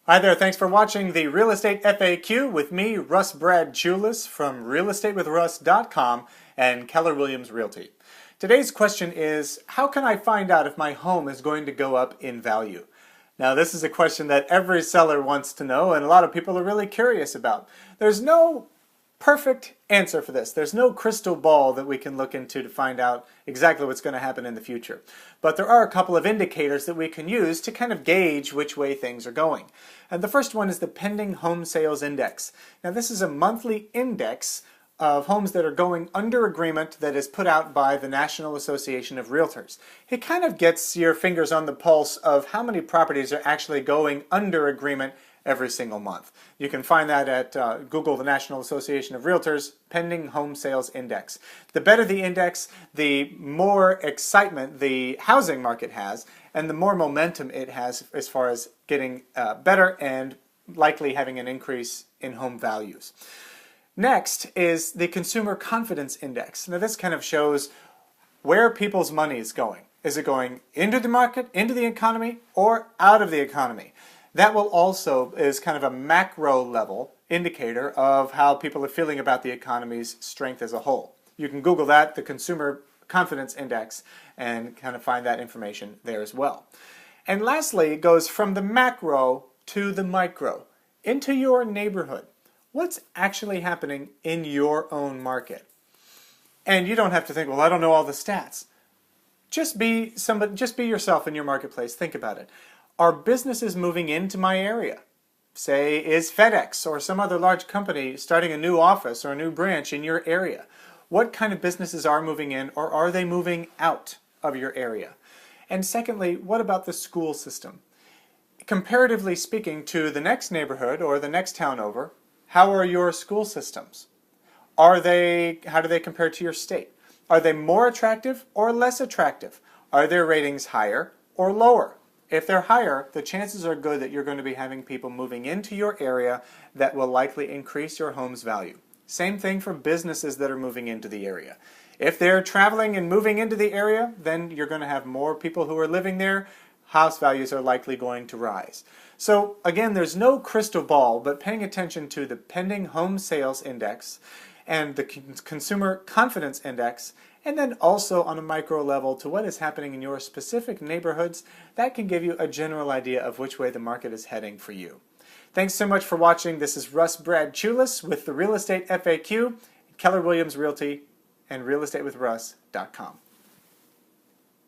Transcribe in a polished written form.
Hi there, thanks for watching the Real Estate FAQ with me, Russ Brad Chulis from realestatewithruss.com and Keller Williams Realty. Today's question is, how can I find out if my home is going to go up in value? Now, this is a question that every seller wants to know and a lot of people are really curious about. There's no perfect answer for this. There's no crystal ball that we can look into to find out exactly what's going to happen in the future. But there are a couple of indicators that we can use to kind of gauge which way things are going. And the first one is the Pending Home Sales Index. Now, this is a monthly index of homes that are going under agreement that is put out by the National Association of Realtors. It kind of gets your fingers on the pulse of how many properties are actually going under agreement every single month. You can find that at Google the National Association of Realtors Pending Home Sales Index. The better the index, the more excitement the housing market has and the more momentum it has as far as getting better and likely having an increase in home values. Next is the Consumer Confidence Index. Now this kind of shows where people's money is going. Is it going into the market, into the economy, or out of the economy? That will also is kind of a macro level indicator of how people are feeling about the economy's strength as a whole. You can Google that, the Consumer Confidence Index, and kind of find that information there as well. And lastly, it goes from the macro to the micro, into your neighborhood. What's actually happening in your own market? And you don't have to think, well, I don't know all the stats. Just be yourself in your marketplace. Think about it. Are businesses moving into my area? Say, is FedEx or some other large company starting a new office or a new branch in your area? What kind of businesses are moving in, or are they moving out of your area? And secondly, what about the school system? Comparatively speaking to the next neighborhood or the next town over, how are your school systems? How do they compare to your state? Are they more attractive or less attractive? Are their ratings higher or lower? If they're higher, the chances are good that you're going to be having people moving into your area that will likely increase your home's value. Same thing for businesses that are moving into the area. If they're traveling and moving into the area, then you're going to have more people who are living there. House values are likely going to rise. So again, there's no crystal ball, but paying attention to the Pending Home Sales Index and the Consumer Confidence Index, and then also on a micro level to what is happening in your specific neighborhoods, that can give you a general idea of which way the market is heading for you. Thanks so much for watching. This is Russ Brad Chulis with the Real Estate FAQ, Keller Williams Realty, and realestatewithruss.com.